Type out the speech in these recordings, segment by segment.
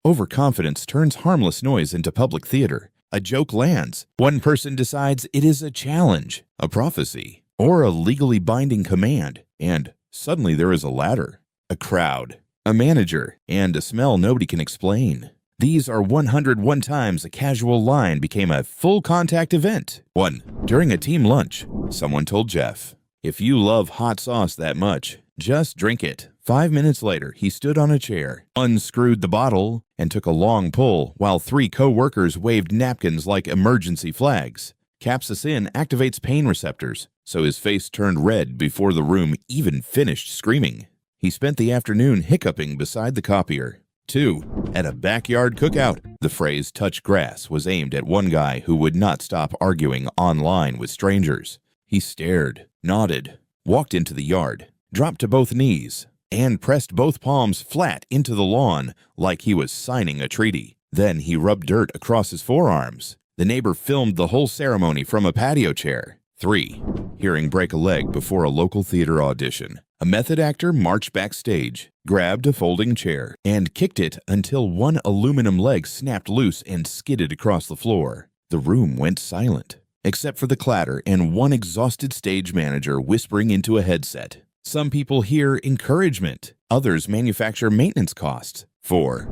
Overconfidence turns harmless noise into public theater. A joke lands. One person decides it is a challenge, a prophecy, or a legally binding command, and suddenly there is a ladder, a crowd, a manager, and a smell nobody can explain. These are 101 times a casual line became a full-contact event. 1. During a team lunch, someone told Jeff, "If you love hot sauce that much, just drink it." 5 minutes later, he stood on a chair, unscrewed the bottle, and took a long pull while 3 co-workers waved napkins like emergency flags. Capsaicin activates pain receptors, so his face turned red before the room even finished screaming. He spent the afternoon hiccuping beside the copier. 2. At a backyard cookout, the phrase "touch grass" was aimed at one guy who would not stop arguing online with strangers. He stared, nodded, walked into the yard, dropped to both knees, and pressed both palms flat into the lawn like he was signing a treaty. Then he rubbed dirt across his forearms. The neighbor filmed the whole ceremony from a patio chair. 3. Hearing break a leg before a local theater audition. A method actor marched backstage, grabbed a folding chair, and kicked it until one aluminum leg snapped loose and skidded across the floor. The room went silent, except for the clatter and one exhausted stage manager whispering into a headset. Some people hear encouragement, others manufacture maintenance costs. 4.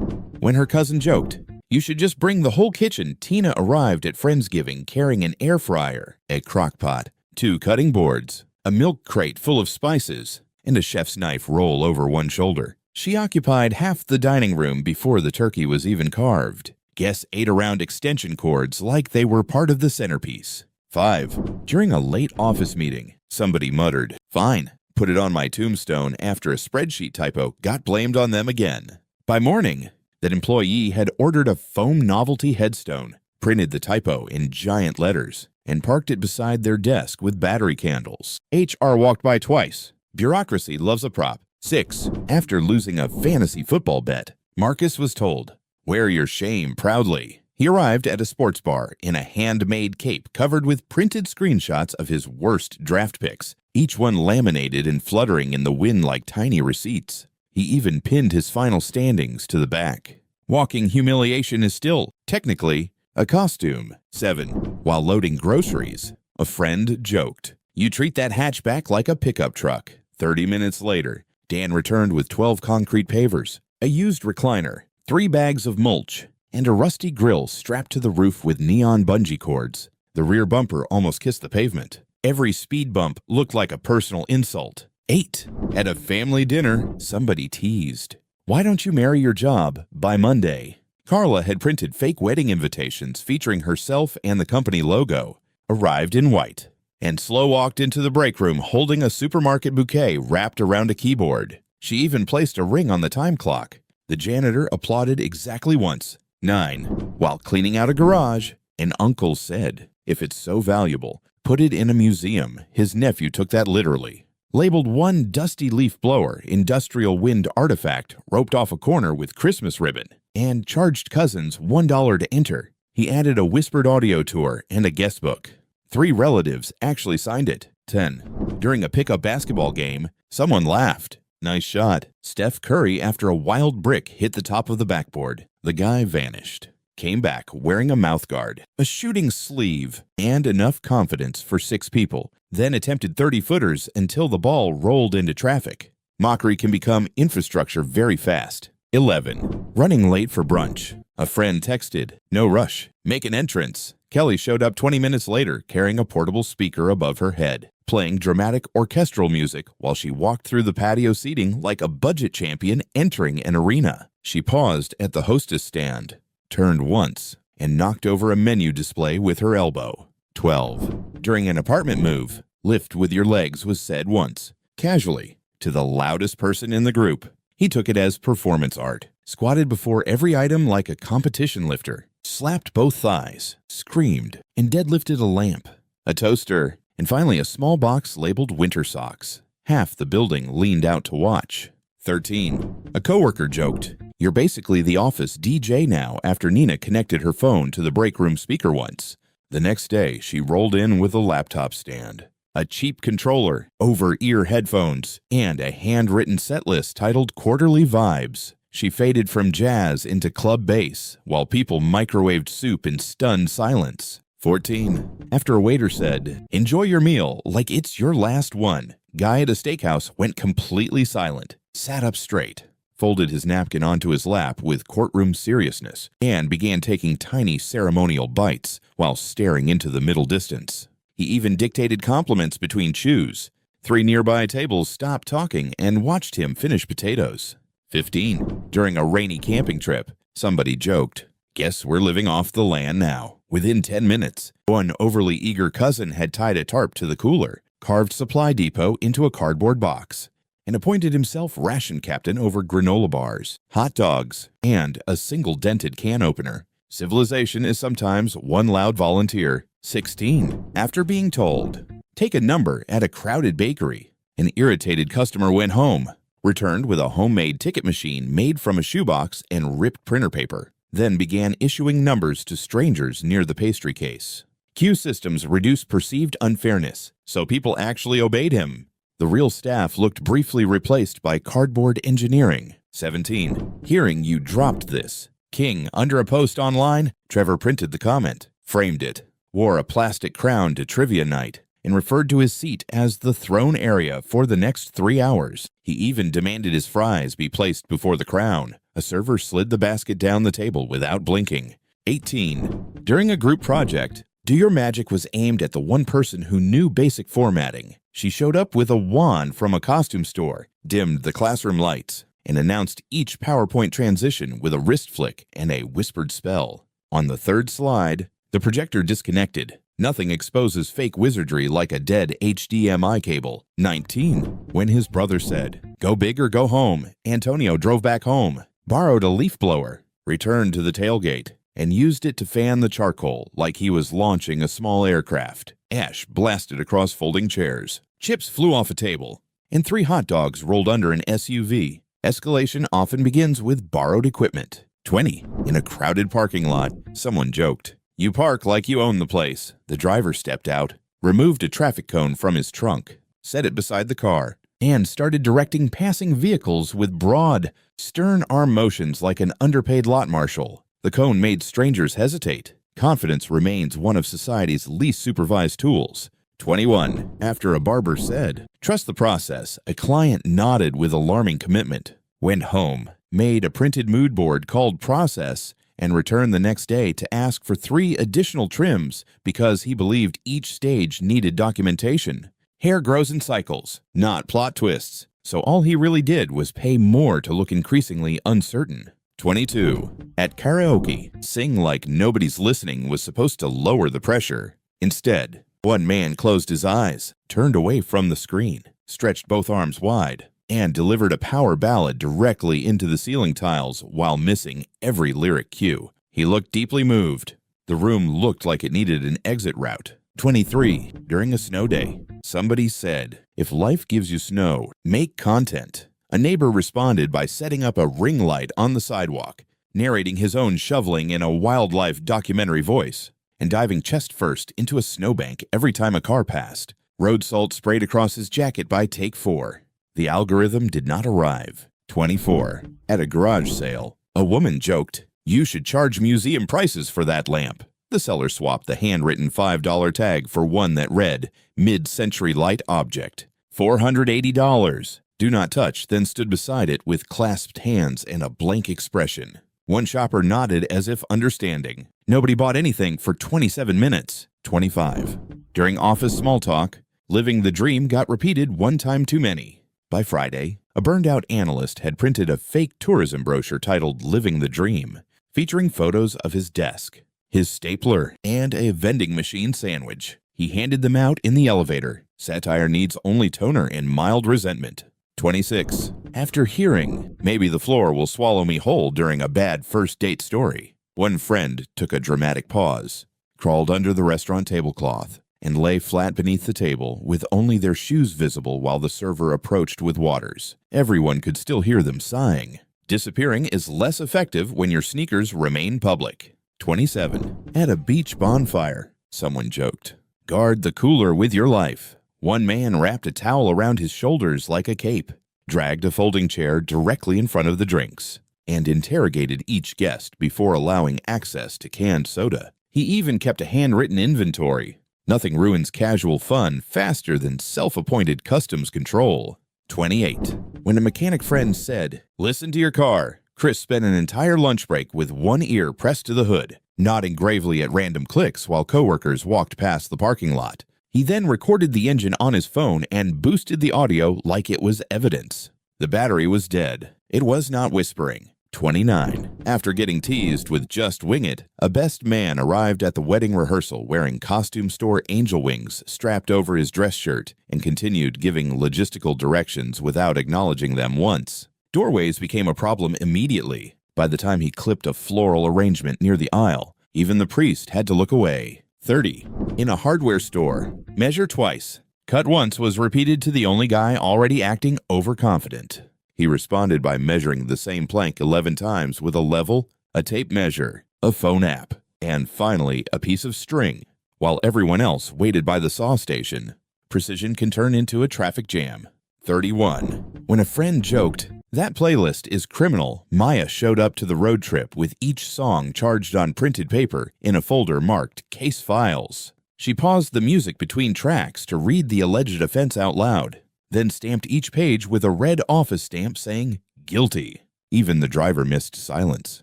When her cousin joked, "You should just bring the whole kitchen," Tina arrived at Friendsgiving carrying an air fryer, a crock pot, 2 cutting boards, a milk crate full of spices, and a chef's knife roll over one shoulder. She occupied half the dining room before the turkey was even carved. Guests ate around extension cords like they were part of the centerpiece. 5. During a late office meeting, somebody muttered, "Fine. Put it on my tombstone," after a spreadsheet typo got blamed on them again. By morning, that employee had ordered a foam novelty headstone, printed the typo in giant letters, and parked it beside their desk with battery candles. HR walked by twice. Bureaucracy loves a prop. 6. After losing a fantasy football bet, Marcus was told, "Wear your shame proudly." He arrived at a sports bar in a handmade cape covered with printed screenshots of his worst draft picks, each one laminated and fluttering in the wind like tiny receipts. He even pinned his final standings to the back. Walking humiliation is still, technically, a costume. 7. While loading groceries, a friend joked, "You treat that hatchback like a pickup truck." 30 minutes later, Dan returned with 12 concrete pavers, a used recliner, 3 bags of mulch, and a rusty grill strapped to the roof with neon bungee cords. The rear bumper almost kissed the pavement. Every speed bump looked like a personal insult. 8. At a family dinner, somebody teased, "Why don't you marry your job by Monday?" Carla had printed fake wedding invitations featuring herself and the company logo, arrived in white, and slow walked into the break room holding a supermarket bouquet wrapped around a keyboard. She even placed a ring on the time clock. The janitor applauded exactly once. 9. While cleaning out a garage, an uncle said, "If it's so valuable, put it in a museum." His nephew took that literally. Labeled one dusty leaf blower, industrial wind artifact, roped off a corner with Christmas ribbon, and charged cousins $1 to enter. He added a whispered audio tour and a guest book. 3 relatives actually signed it. 10. During a pickup basketball game, someone laughed. Nice shot. Steph Curry after a wild brick hit the top of the backboard. The guy vanished. Came back wearing a mouthguard, a shooting sleeve, and enough confidence for 6 people. Then attempted 30-footers until the ball rolled into traffic. Mockery can become infrastructure very fast. 11. Running late for brunch. A friend texted, "No rush. Make an entrance." Kelly showed up 20 minutes later carrying a portable speaker above her head, playing dramatic orchestral music while she walked through the patio seating like a budget champion entering an arena. She paused at the hostess stand, turned once, and knocked over a menu display with her elbow. 12. During an apartment move, "Lift with your legs" was said once, casually, to the loudest person in the group. He took it as performance art, squatted before every item like a competition lifter, slapped both thighs, screamed, and deadlifted a lamp, a toaster, and finally a small box labeled winter socks. Half the building leaned out to watch. 13. A coworker joked, "You're basically the office DJ now," after Nina connected her phone to the break room speaker once. The next day, she rolled in with a laptop stand, a cheap controller, over-ear headphones, and a handwritten set list titled Quarterly Vibes. She faded from jazz into club bass while people microwaved soup in stunned silence. 14. After a waiter said, "Enjoy your meal like it's your last one," guy at a steakhouse went completely silent, sat up straight, folded his napkin onto his lap with courtroom seriousness, and began taking tiny ceremonial bites while staring into the middle distance. He even dictated compliments between chews. 3 nearby tables stopped talking and watched him finish potatoes. 15. During a rainy camping trip, somebody joked, "Guess we're living off the land now." Within 10 minutes, one overly eager cousin had tied a tarp to the cooler, carved Supply Depot into a cardboard box, and appointed himself ration captain over granola bars, hot dogs, and a single dented can opener. Civilization is sometimes one loud volunteer. 16. After being told, "Take a number at a crowded bakery," an irritated customer went home, returned with a homemade ticket machine made from a shoebox and ripped printer paper, then began issuing numbers to strangers near the pastry case. Queue systems reduced perceived unfairness, so people actually obeyed him. The real staff looked briefly replaced by cardboard engineering. 17. Hearing you dropped this. King under a post online, Trevor printed the comment, framed it, wore a plastic crown to trivia night, and referred to his seat as the throne area for the next 3 hours. He even demanded his fries be placed before the crown. A server slid the basket down the table without blinking. 18. During a group project, Do Your Magic was aimed at the one person who knew basic formatting. She showed up with a wand from a costume store, dimmed the classroom lights, and announced each PowerPoint transition with a wrist flick and a whispered spell. On the 3rd slide, the projector disconnected. Nothing exposes fake wizardry like a dead HDMI cable. 19. When his brother said, "Go big or go home," Antonio drove back home, borrowed a leaf blower, returned to the tailgate, and used it to fan the charcoal like he was launching a small aircraft. Ash blasted across folding chairs. Chips flew off a table, and 3 hot dogs rolled under an SUV. Escalation often begins with borrowed equipment. 20. In a crowded parking lot, someone joked, "You park like you own the place." The driver stepped out, removed a traffic cone from his trunk, set it beside the car, and started directing passing vehicles with broad, stern arm motions like an underpaid lot marshal. The cone made strangers hesitate. Confidence remains one of society's least supervised tools. 21. After a barber said, "Trust the process," a client nodded with alarming commitment, went home, made a printed mood board called Process, and returned the next day to ask for 3 additional trims because he believed each stage needed documentation. Hair grows in cycles, not plot twists, so all he really did was pay more to look increasingly uncertain. 22. At karaoke, sing like nobody's listening was supposed to lower the pressure. Instead, one man closed his eyes, turned away from the screen, stretched both arms wide, and delivered a power ballad directly into the ceiling tiles while missing every lyric cue. He looked deeply moved. The room looked like it needed an exit route. 23. During a snow day, somebody said, "If life gives you snow, make content." A neighbor responded by setting up a ring light on the sidewalk, narrating his own shoveling in a wildlife documentary voice, and diving chest first into a snowbank every time a car passed. Road salt sprayed across his jacket by take 4. The algorithm did not arrive. 24. At a garage sale, a woman joked, "You should charge museum prices for that lamp." The seller swapped the handwritten $5 tag for one that read, "Mid-century light object, $480. Do not touch," then stood beside it with clasped hands and a blank expression. One shopper nodded as if understanding. Nobody bought anything for 27 minutes. 25. During office small talk, living the dream got repeated one time too many. By Friday, a burned-out analyst had printed a fake tourism brochure titled "Living the Dream," featuring photos of his desk, his stapler, and a vending machine sandwich. He handed them out in the elevator. Satire needs only toner and mild resentment. 26. After hearing, "Maybe the floor will swallow me whole" during a bad first date story, one friend took a dramatic pause, crawled under the restaurant tablecloth, and lay flat beneath the table with only their shoes visible while the server approached with waters. Everyone could still hear them sighing. Disappearing is less effective when your sneakers remain public. 27. At a beach bonfire, someone joked, "Guard the cooler with your life." One man wrapped a towel around his shoulders like a cape, dragged a folding chair directly in front of the drinks, and interrogated each guest before allowing access to canned soda. He even kept a handwritten inventory. Nothing ruins casual fun faster than self-appointed customs control. 28. When a mechanic friend said, "Listen to your car," Chris spent an entire lunch break with one ear pressed to the hood, nodding gravely at random clicks while coworkers walked past the parking lot. He then recorded the engine on his phone and boosted the audio like it was evidence. The battery was dead. It was not whispering. 29. After getting teased with "just wing it," a best man arrived at the wedding rehearsal wearing costume store angel wings strapped over his dress shirt and continued giving logistical directions without acknowledging them once. Doorways became a problem immediately. By the time he clipped a floral arrangement near the aisle, even the priest had to look away. 30. In a hardware store, measure twice. Cut once was repeated to the only guy already acting overconfident. He responded by measuring the same plank 11 times with a level, a tape measure, a phone app, and finally a piece of string, while everyone else waited by the saw station. Precision can turn into a traffic jam. 31. When a friend joked, "That playlist is criminal," Maya showed up to the road trip with each song charged on printed paper in a folder marked Case Files. She paused the music between tracks to read the alleged offense out loud, then stamped each page with a red office stamp saying, "Guilty." Even the driver missed silence.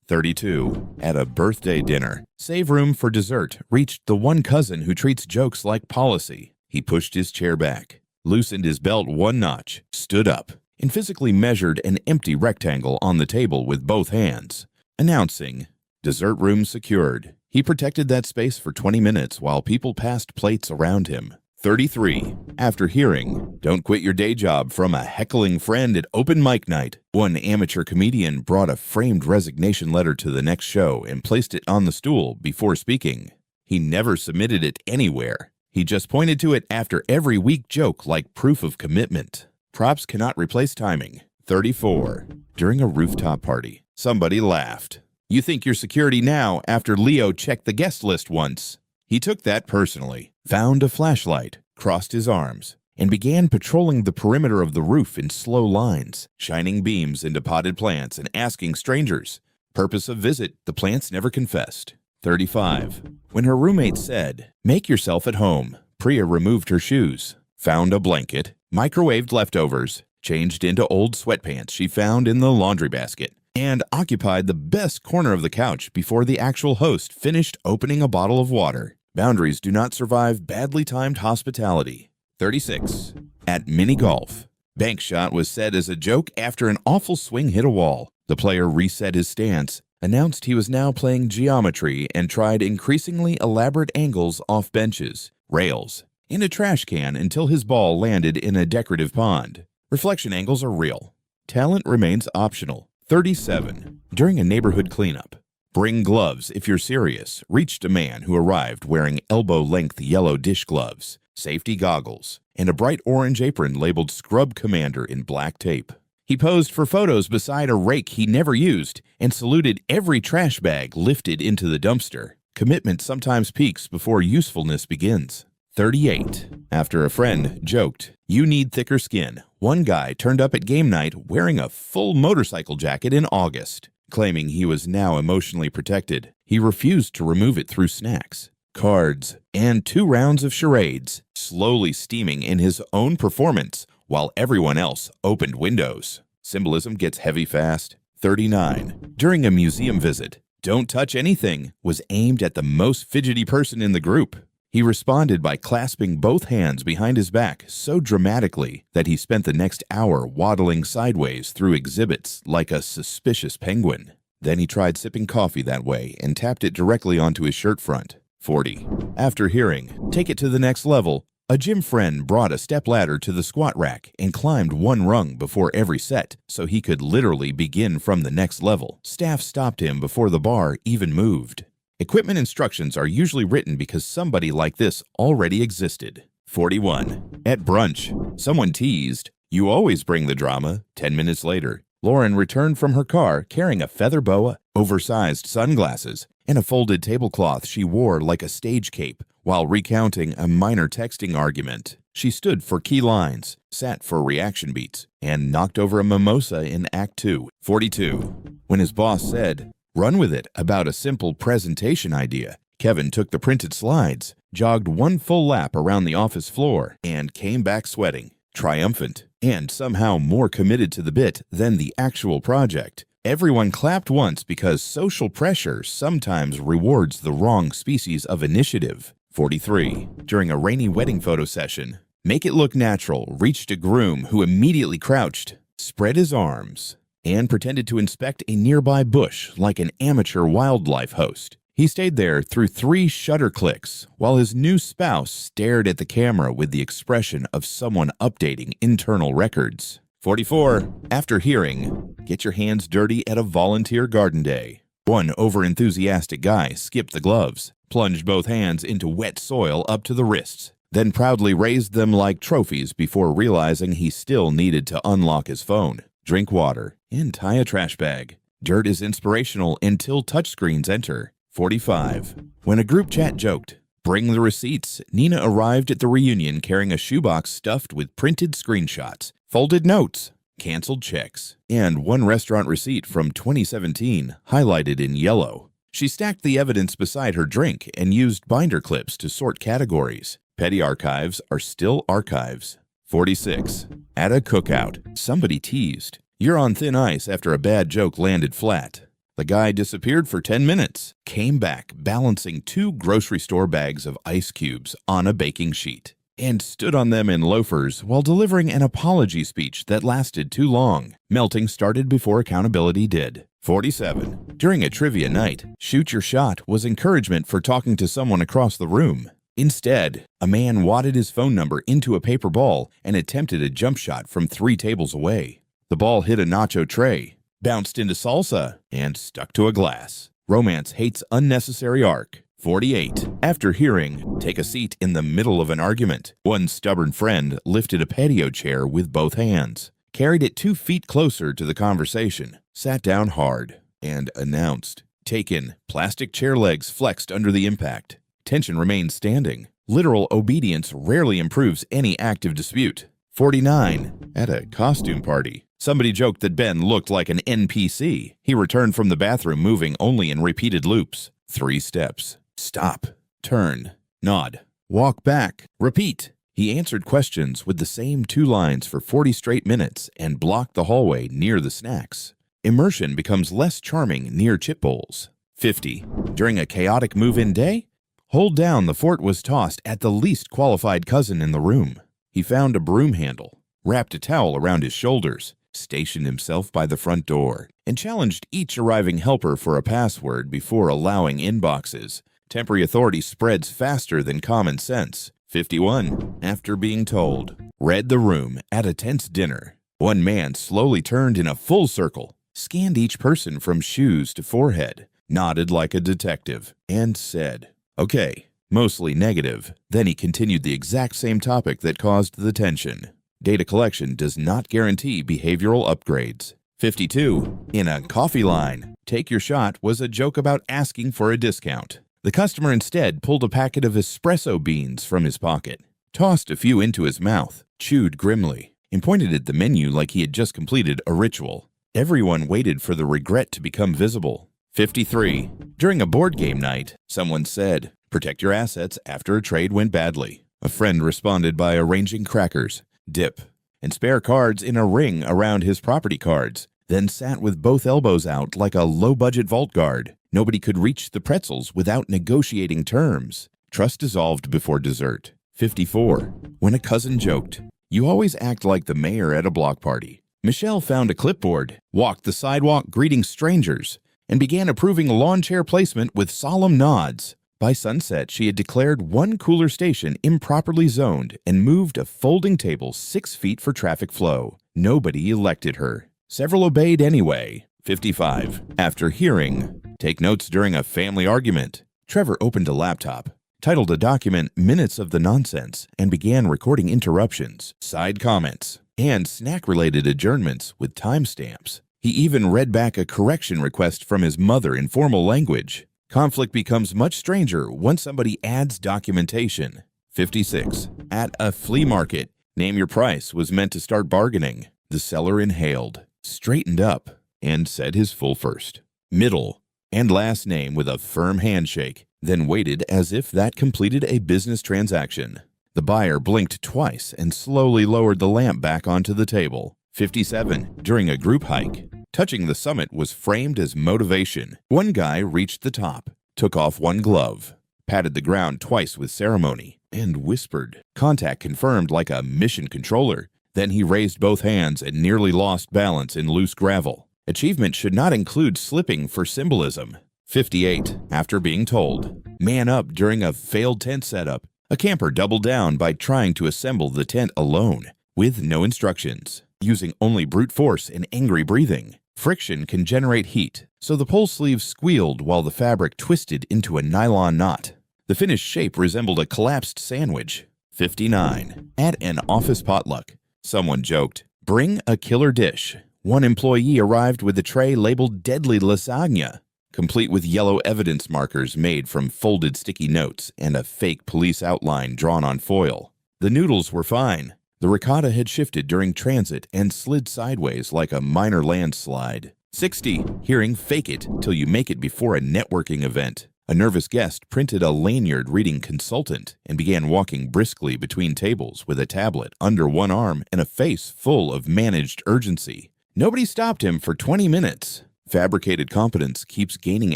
32. At a birthday dinner, save room for dessert reached the one cousin who treats jokes like policy. He pushed his chair back, loosened his belt one notch, stood up, and physically measured an empty rectangle on the table with both hands, announcing, "Dessert room secured." He protected that space for 20 minutes while people passed plates around him. 33. After hearing, "Don't quit your day job" from a heckling friend at open mic night, one amateur comedian brought a framed resignation letter to the next show and placed it on the stool before speaking. He never submitted it anywhere. He just pointed to it after every weak joke like proof of commitment. Props cannot replace timing. 34. During a rooftop party, somebody laughed. "You think you're security now after Leo checked the guest list once." He took that personally, found a flashlight, crossed his arms, and began patrolling the perimeter of the roof in slow lines, shining beams into potted plants and asking strangers. Purpose of visit, the plants never confessed. 35. When her roommate said, "Make yourself at home," Priya removed her shoes, found a blanket, microwaved leftovers, changed into old sweatpants she found in the laundry basket, and occupied the best corner of the couch before the actual host finished opening a bottle of water. Boundaries do not survive badly timed hospitality. 36. At mini golf, bank shot was said as a joke after an awful swing hit a wall. The player reset his stance, announced he was now playing geometry, and tried increasingly elaborate angles off benches, rails, and a trash can until his ball landed in a decorative pond. Reflection angles are real. Talent remains optional. 37. During a neighborhood cleanup, "Bring gloves if you're serious," reached a man who arrived wearing elbow-length yellow dish gloves, safety goggles, and a bright orange apron labeled Scrub Commander in black tape. He posed for photos beside a rake he never used and saluted every trash bag lifted into the dumpster. Commitment sometimes peaks before usefulness begins. 38. After a friend joked, "You need thicker skin," one guy turned up at game night wearing a full motorcycle jacket in August. Claiming he was now emotionally protected, he refused to remove it through snacks, cards, and 2 rounds of charades, slowly steaming in his own performance while everyone else opened windows. Symbolism gets heavy fast. 39. During a museum visit, "Don't touch anything" was aimed at the most fidgety person in the group. He responded by clasping both hands behind his back so dramatically that he spent the next hour waddling sideways through exhibits like a suspicious penguin. Then he tried sipping coffee that way and tapped it directly onto his shirt front. 40. After hearing, "Take it to the next level," a gym friend brought a stepladder to the squat rack and climbed 1 rung before every set so he could literally begin from the next level. Staff stopped him before the bar even moved. Equipment instructions are usually written because somebody like this already existed. 41. At brunch, someone teased, "You always bring the drama." 10 minutes later, Lauren returned from her car carrying a feather boa, oversized sunglasses, and a folded tablecloth she wore like a stage cape while recounting a minor texting argument. She stood for key lines, sat for reaction beats, and knocked over a mimosa in Act 2. 42. When his boss said, "Run with it," about a simple presentation idea, Kevin took the printed slides, jogged one full lap around the office floor, and came back sweating, triumphant, and somehow more committed to the bit than the actual project. Everyone clapped once because social pressure sometimes rewards the wrong species of initiative. 43. During a rainy wedding photo session, make it look natural reached a groom who immediately crouched, spread his arms, and pretended to inspect a nearby bush like an amateur wildlife host. He stayed there through 3 shutter clicks while his new spouse stared at the camera with the expression of someone updating internal records. 44. After hearing, get your hands dirty at a volunteer garden day. One overenthusiastic guy skipped the gloves, plunged both hands into wet soil up to the wrists, then proudly raised them like trophies before realizing he still needed to unlock his phone, drink water, and tie a trash bag. Dirt is inspirational until touchscreens enter. 45. When a group chat joked, "Bring the receipts," Nina arrived at the reunion carrying a shoebox stuffed with printed screenshots, folded notes, canceled checks, and one restaurant receipt from 2017 highlighted in yellow. She stacked the evidence beside her drink and used binder clips to sort categories. Petty archives are still archives. 46. At a cookout, somebody teased, "You're on thin ice" after a bad joke landed flat. The guy disappeared for 10 minutes, came back balancing 2 grocery store bags of ice cubes on a baking sheet, and stood on them in loafers while delivering an apology speech that lasted too long. Melting started before accountability did. 47. During a trivia night, shoot your shot was encouragement for talking to someone across the room. Instead, a man wadded his phone number into a paper ball and attempted a jump shot from 3 tables away. The ball hit a nacho tray, bounced into salsa, and stuck to a glass. Romance hates unnecessary arc. 48. After hearing, take a seat in the middle of an argument. One stubborn friend lifted a patio chair with both hands, carried it 2 feet closer to the conversation, sat down hard, and announced, "Taken." Plastic chair legs flexed under the impact. Tension remained standing. Literal obedience rarely improves any active dispute. 49. At a costume party, somebody joked that Ben looked like an NPC. He returned from the bathroom moving only in repeated loops. 3 steps. Stop. Turn. Nod. Walk back. Repeat. He answered questions with the same 2 lines for 40 straight minutes and blocked the hallway near the snacks. Immersion becomes less charming near chip bowls. 50. During a chaotic move-in day, hold down the fort was tossed at the least qualified cousin in the room. He found a broom handle, wrapped a towel around his shoulders, stationed himself by the front door, and challenged each arriving helper for a password before allowing inboxes. Temporary authority spreads faster than common sense. 51. After being told, read the room at a tense dinner. One man slowly turned in a full circle, scanned each person from shoes to forehead, nodded like a detective, and said, "Okay," mostly negative. Then he continued the exact same topic that caused the tension. Data collection does not guarantee behavioral upgrades. 52. In a coffee line, take your shot was a joke about asking for a discount. The customer instead pulled a packet of espresso beans from his pocket, tossed a few into his mouth, chewed grimly, and pointed at the menu like he had just completed a ritual. Everyone waited for the regret to become visible. 53. During a board game night, someone said, "Protect your assets after a trade went badly." A friend responded by arranging crackers, dip, and spare cards in a ring around his property cards, then sat with both elbows out like a low-budget vault guard. Nobody could reach the pretzels without negotiating terms. Trust dissolved before dessert. 54. When a cousin joked, "You always act like the mayor at a block party." Michelle found a clipboard, walked the sidewalk greeting strangers, and began approving lawn chair placement with solemn nods. By sunset, she had declared one cooler station improperly zoned and moved a folding table 6 feet for traffic flow. Nobody elected her. Several obeyed anyway. 55. After hearing, take notes during a family argument. Trevor opened a laptop, titled a document "Minutes of the Nonsense," and began recording interruptions, side comments, and snack-related adjournments with timestamps. He even read back a correction request from his mother in formal language. Conflict becomes much stranger once somebody adds documentation. 56. At a flea market, name your price was meant to start bargaining. The seller inhaled, straightened up, and said his full first, middle, and last name with a firm handshake, then waited as if that completed a business transaction. The buyer blinked twice and slowly lowered the lamp back onto the table. 57. During a group hike, touching the summit was framed as motivation. One guy reached the top, took off one glove, patted the ground twice with ceremony, and whispered. Contact confirmed like a mission controller. Then he raised both hands and nearly lost balance in loose gravel. Achievement should not include slipping for symbolism. 58. After being told, man up during a failed tent setup, a camper doubled down by trying to assemble the tent alone, with no instructions, using only brute force and angry breathing. Friction can generate heat, so the pole sleeve squealed while the fabric twisted into a nylon knot. The finished shape resembled a collapsed sandwich. 59. At an office potluck, someone joked, "Bring a killer dish." One employee arrived with a tray labeled "Deadly Lasagna," complete with yellow evidence markers made from folded sticky notes and a fake police outline drawn on foil. The noodles were fine. The ricotta had shifted during transit and slid sideways like a minor landslide. 60. Hearing "Fake it till you make it" before a networking event. A nervous guest printed a lanyard reading "consultant" and began walking briskly between tables with a tablet under one arm and a face full of managed urgency. Nobody stopped him for 20 minutes. Fabricated competence keeps gaining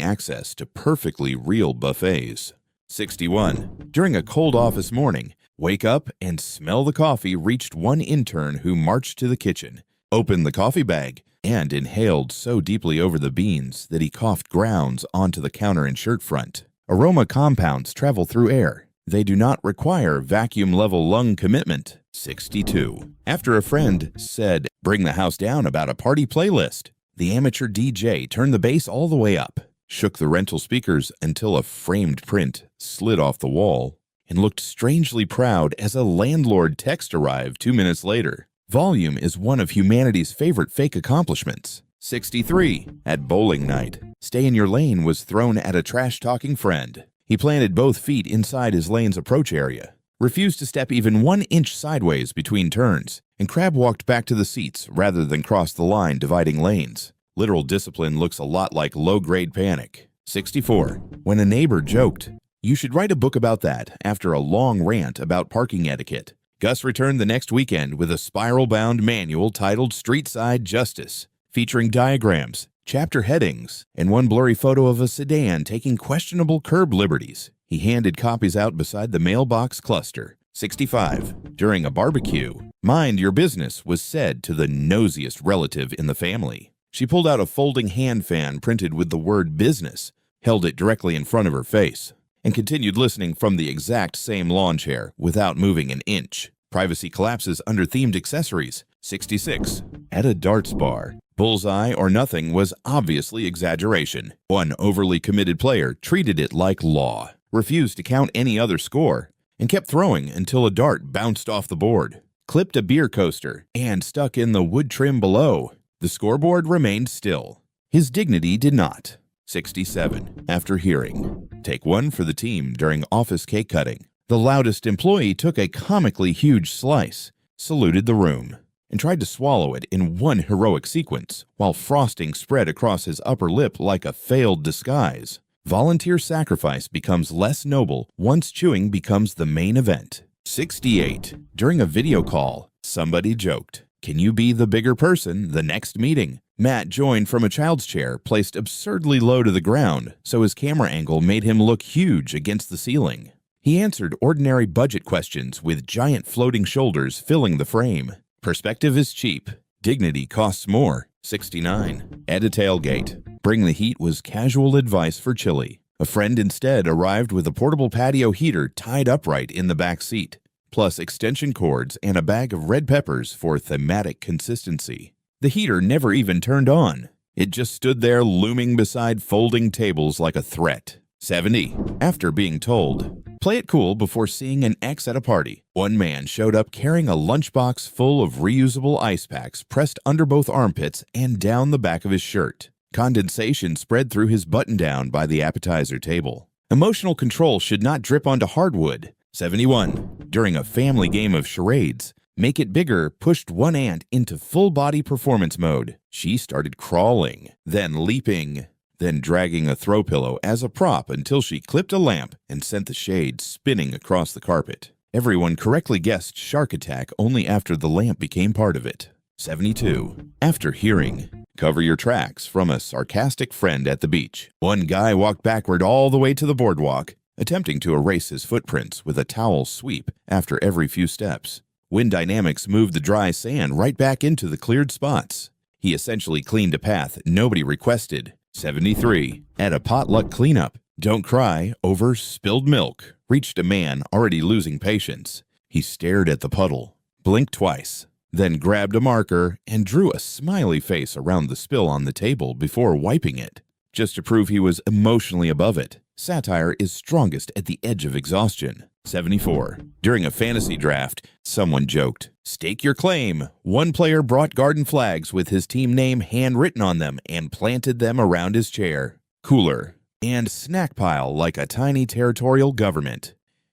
access to perfectly real buffets. 61. During a cold office morning, wake up and smell the coffee reached one intern who marched to the kitchen, opened the coffee bag, and inhaled so deeply over the beans that he coughed grounds onto the counter and shirt front. Aroma compounds travel through air. They do not require vacuum-level lung commitment. 62. After a friend said, "Bring the house down" about a party playlist, the amateur DJ turned the bass all the way up, shook the rental speakers until a framed print slid off the wall, and looked strangely proud as a landlord text arrived 2 minutes later. Volume is one of humanity's favorite fake accomplishments. 63. At bowling night, "Stay in your lane" was thrown at a trash-talking friend. He planted both feet inside his lane's approach area, refused to step even 1 inch sideways between turns, and crab walked back to the seats rather than cross the line dividing lanes. Literal discipline looks a lot like low-grade panic. 64. When a neighbor joked, "You should write a book about that," after a long rant about parking etiquette, Gus returned the next weekend with a spiral-bound manual titled "Streetside Justice," featuring diagrams, chapter headings, and one blurry photo of a sedan taking questionable curb liberties. He handed copies out beside the mailbox cluster. 65. During a barbecue, "Mind your business" was said to the nosiest relative in the family. She pulled out a folding hand fan printed with the word "business," held it directly in front of her face, and continued listening from the exact same lawn chair without moving an inch. Privacy collapses under themed accessories. 66. At a darts bar, bullseye or nothing was obviously exaggeration. One overly committed player treated it like law, refused to count any other score, and kept throwing until a dart bounced off the board, clipped a beer coaster, and stuck in the wood trim below. The scoreboard remained still. His dignity did not. 67. After hearing, "Take one for the team" during office cake cutting, the loudest employee took a comically huge slice, saluted the room, and tried to swallow it in one heroic sequence while frosting spread across his upper lip like a failed disguise. Volunteer sacrifice becomes less noble once chewing becomes the main event. 68. During a video call, somebody joked, "Can you be the bigger person the next meeting?" Matt joined from a child's chair placed absurdly low to the ground, so his camera angle made him look huge against the ceiling. He answered ordinary budget questions with giant floating shoulders filling the frame. Perspective is cheap. Dignity costs more. 69. At a tailgate, "Bring the heat" was casual advice for chili. A friend instead arrived with a portable patio heater tied upright in the back seat, plus extension cords and a bag of red peppers for thematic consistency. The heater never even turned on. It just stood there looming beside folding tables like a threat. 70. After being told, "Play it cool" before seeing an ex at a party, one man showed up carrying a lunchbox full of reusable ice packs pressed under both armpits and down the back of his shirt. Condensation spread through his button-down by the appetizer table. Emotional control should not drip onto hardwood. 71. During a family game of charades, Make It Bigger pushed one ant into full-body performance mode. She started crawling, then leaping, then dragging a throw pillow as a prop until she clipped a lamp and sent the shade spinning across the carpet. Everyone correctly guessed shark attack only after the lamp became part of it. 72. After hearing, cover your tracks from a sarcastic friend at the beach. One guy walked backward all the way to the boardwalk, attempting to erase his footprints with a towel sweep after every few steps. Wind dynamics moved the dry sand right back into the cleared spots. He essentially cleaned a path nobody requested. 73. At a potluck cleanup, don't cry over spilled milk, reached a man already losing patience. He stared at the puddle, blinked twice, then grabbed a marker and drew a smiley face around the spill on the table before wiping it, just to prove he was emotionally above it. Satire is strongest at the edge of exhaustion. 74. During a fantasy draft, someone joked, "Stake your claim." One player brought garden flags with his team name handwritten on them and planted them around his chair, cooler, and snack pile like a tiny territorial government.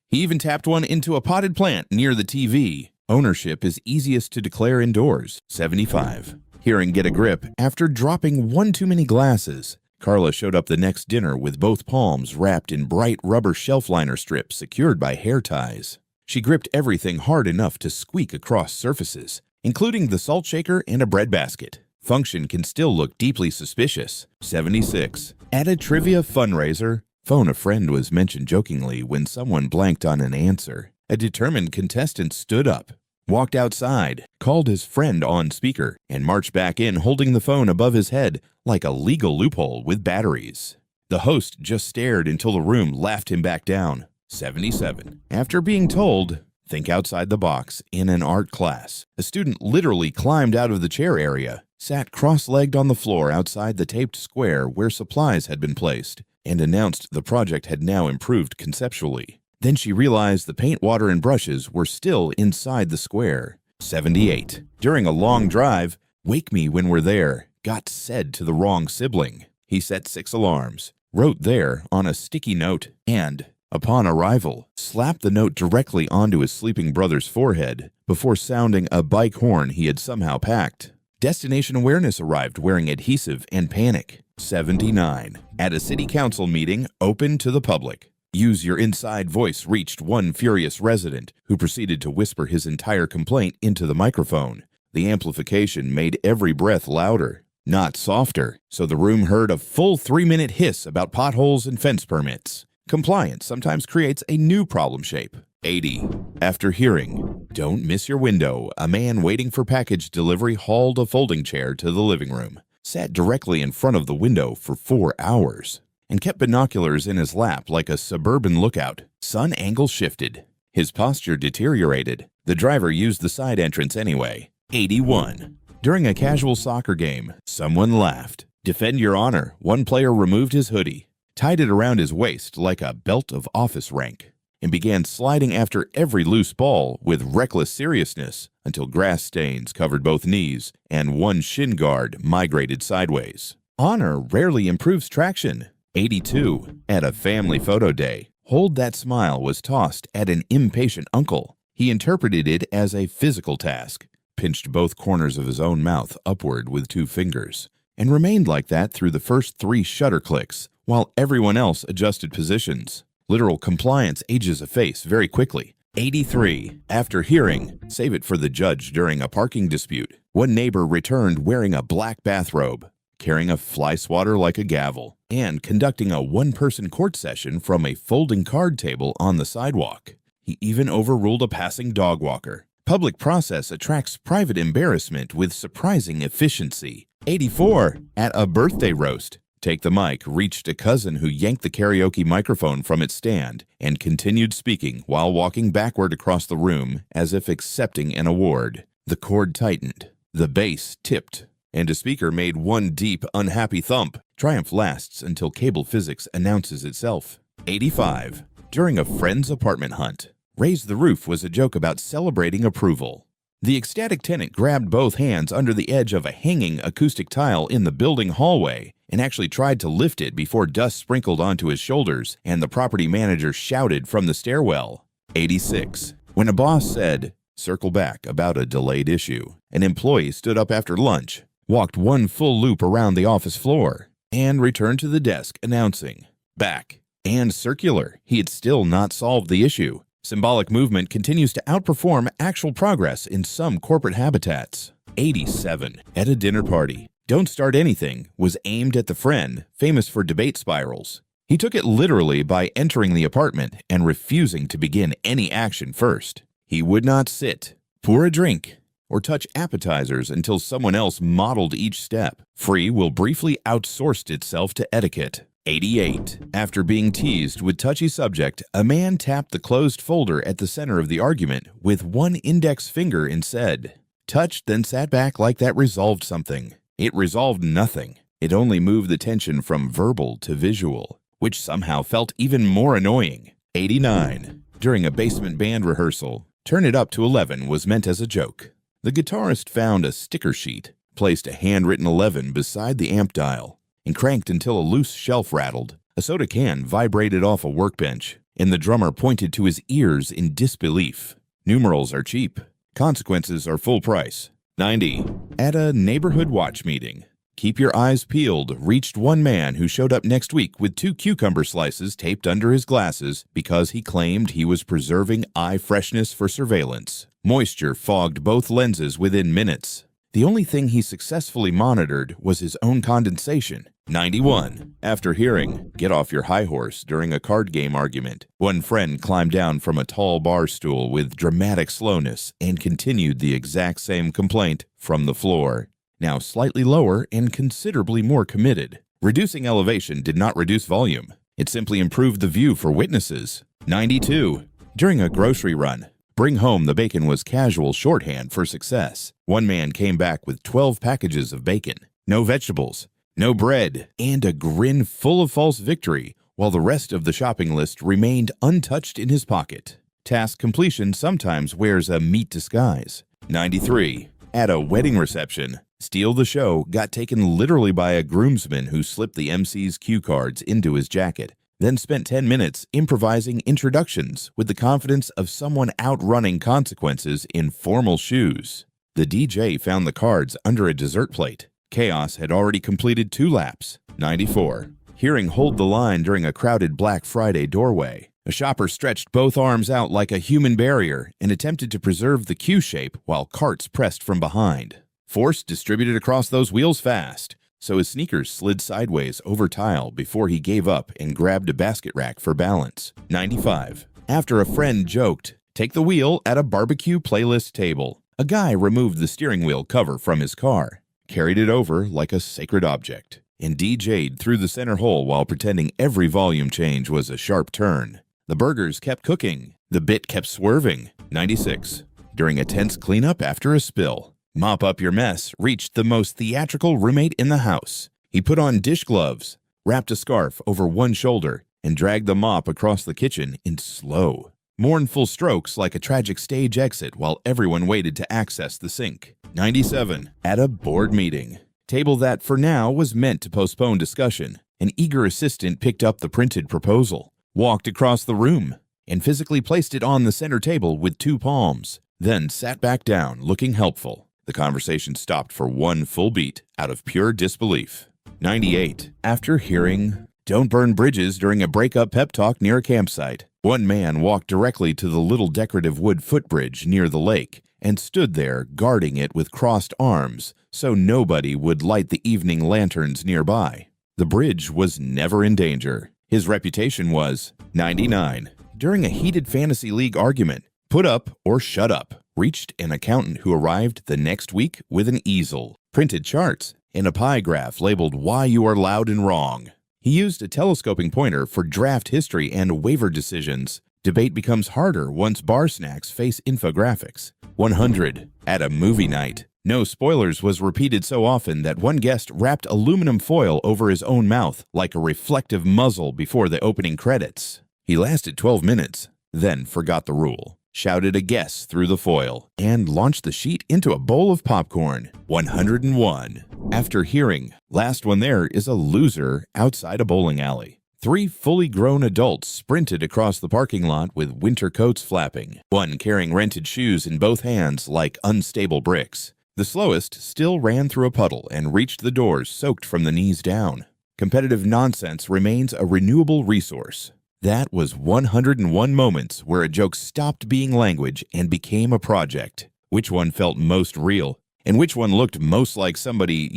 He even tapped one into a potted plant near the TV. Ownership is easiest to declare indoors. 75. Hearing get a grip after dropping one too many glasses. Carla showed up the next dinner with both palms wrapped in bright rubber shelf liner strips secured by hair ties. She gripped everything hard enough to squeak across surfaces, including the salt shaker and a bread basket. Function can still look deeply suspicious. 76. At a trivia fundraiser, phone a friend was mentioned jokingly when someone blanked on an answer. A determined contestant stood up, walked outside, called his friend on speaker, and marched back in holding the phone above his head like a legal loophole with batteries. The host just stared until the room laughed him back down. 77. After being told, think outside the box in an art class, a student literally climbed out of the chair area, sat cross-legged on the floor outside the taped square where supplies had been placed, and announced the project had now improved conceptually. Then she realized the paint, water, and brushes were still inside the square. 78. During a long drive, "Wake me when we're there," got said to the wrong sibling. He set 6 alarms, wrote "there" on a sticky note, and, upon arrival, slapped the note directly onto his sleeping brother's forehead before sounding a bike horn he had somehow packed. Destination awareness arrived wearing adhesive and panic. 79. At a city council meeting open to the public, use your inside voice reached one furious resident who proceeded to whisper his entire complaint into the microphone. The amplification made every breath louder, not softer, so the room heard a full 3-minute hiss about potholes and fence permits. Compliance sometimes creates a new problem shape. 80. After hearing, don't miss your window, a man waiting for package delivery hauled a folding chair to the living room, sat directly in front of the window for 4 hours, and kept binoculars in his lap like a suburban lookout. Sun angle shifted. His posture deteriorated. The driver used the side entrance anyway. 81. During a casual soccer game, someone laughed. Defend your honor. One player removed his hoodie, tied it around his waist like a belt of office rank, and began sliding after every loose ball with reckless seriousness until grass stains covered both knees and one shin guard migrated sideways. Honor rarely improves traction. 82. At a family photo day, Hold That Smile was tossed at an impatient uncle. He interpreted it as a physical task, pinched both corners of his own mouth upward with 2 fingers, and remained like that through the first 3 shutter clicks, while everyone else adjusted positions. Literal compliance ages a face very quickly. 83. After hearing, save it for the judge during a parking dispute. One neighbor returned wearing a black bathrobe, carrying a fly swatter like a gavel, and conducting a one-person court session from a folding card table on the sidewalk. He even overruled a passing dog walker. Public process attracts private embarrassment with surprising efficiency. 84. At a birthday roast, take the mic reached a cousin who yanked the karaoke microphone from its stand and continued speaking while walking backward across the room as if accepting an award. The cord tightened, the bass tipped, and a speaker made one deep, unhappy thump. Triumph lasts until cable physics announces itself. 85. During a friend's apartment hunt, raise the roof was a joke about celebrating approval. The ecstatic tenant grabbed both hands under the edge of a hanging acoustic tile in the building hallway and actually tried to lift it before dust sprinkled onto his shoulders and the property manager shouted from the stairwell. 86. When a boss said, "Circle back about a delayed issue," an employee stood up after lunch, walked one full loop around the office floor, and returned to the desk announcing, "Back." And circular, he had still not solved the issue. Symbolic movement continues to outperform actual progress in some corporate habitats. 87. At a dinner party, "Don't start anything" was aimed at the friend famous for debate spirals. He took it literally by entering the apartment and refusing to begin any action first. He would not sit, pour a drink, or touch appetizers until someone else modeled each step. Free will briefly outsourced itself to etiquette. 88. After being teased with touchy subject, a man tapped the closed folder at the center of the argument with one index finger and said, "Touched, then sat back like that resolved something." It resolved nothing. It only moved the tension from verbal to visual, which somehow felt even more annoying. 89. During a basement band rehearsal, "Turn it up to 11" was meant as a joke. The guitarist found a sticker sheet, placed a handwritten 11 beside the amp dial, and cranked until a loose shelf rattled. A soda can vibrated off a workbench, and the drummer pointed to his ears in disbelief. Numerals are cheap. Consequences are full price. 90. At a neighborhood watch meeting, "Keep your eyes peeled" reached one man who showed up next week with 2 cucumber slices taped under his glasses because he claimed he was preserving eye freshness for surveillance. Moisture fogged both lenses within minutes. The only thing he successfully monitored was his own condensation. 91. After hearing, "Get off your high horse" during a card game argument, one friend climbed down from a tall bar stool with dramatic slowness and continued the exact same complaint from the floor, now slightly lower and considerably more committed. Reducing elevation did not reduce volume. It simply improved the view for witnesses. 92. During a grocery run, "Bring home the bacon" was casual shorthand for success. One man came back with 12 packages of bacon, no vegetables, no bread, and a grin full of false victory, while the rest of the shopping list remained untouched in his pocket. Task completion sometimes wears a meat disguise. 93. At a wedding reception, "Steal the Show" got taken literally by a groomsman who slipped the MC's cue cards into his jacket, then spent 10 minutes improvising introductions with the confidence of someone outrunning consequences in formal shoes. The DJ found the cards under a dessert plate. Chaos had already completed 2 laps. 94. Hearing "Hold the line" during a crowded Black Friday doorway. A shopper stretched both arms out like a human barrier and attempted to preserve the Q shape while carts pressed from behind. Force distributed across those wheels fast, so his sneakers slid sideways over tile before he gave up and grabbed a basket rack for balance. 95. After a friend joked, "Take the wheel" at a barbecue playlist table, a guy removed the steering wheel cover from his car, carried it over like a sacred object, and DJ'd through the center hole while pretending every volume change was a sharp turn. The burgers kept cooking. The bit kept swerving. 96. During a tense cleanup after a spill, "Mop up your mess" reached the most theatrical roommate in the house. He put on dish gloves, wrapped a scarf over one shoulder, and dragged the mop across the kitchen in slow, mournful strokes like a tragic stage exit while everyone waited to access the sink. 97. At a board meeting, table that for now was meant to postpone discussion, an eager assistant picked up the printed proposal, walked across the room, and physically placed it on the center table with 2 palms, then sat back down looking helpful. The conversation stopped for one full beat out of pure disbelief. 98. After hearing, "Don't burn bridges" during a breakup pep talk near a campsite, one man walked directly to the little decorative wood footbridge near the lake and stood there guarding it with crossed arms so nobody would light the evening lanterns nearby. The bridge was never in danger. His reputation was 99. During a heated fantasy league argument, "Put up or shut up" reached an accountant who arrived the next week with an easel, printed charts, and a pie graph labeled "Why You Are Loud and Wrong." He used a telescoping pointer for draft history and waiver decisions. Debate becomes harder once bar snacks face infographics. 100. At a movie night, "No spoilers" was repeated so often that one guest wrapped aluminum foil over his own mouth like a reflective muzzle before the opening credits. He lasted 12 minutes, then forgot the rule, shouted a guess through the foil, and launched the sheet into a bowl of popcorn. 101. After hearing, "Last one there" is a loser outside a bowling alley, Three fully grown adults sprinted across the parking lot with winter coats flapping, one carrying rented shoes in both hands like unstable bricks. The slowest still ran through a puddle and reached the doors soaked from the knees down. Competitive nonsense remains a renewable resource. That was 101 moments where a joke stopped being language and became a project. Which one felt most real? And which one looked most like somebody,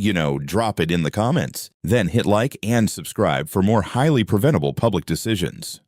drop it in the comments. Then hit like and subscribe for more highly preventable public decisions.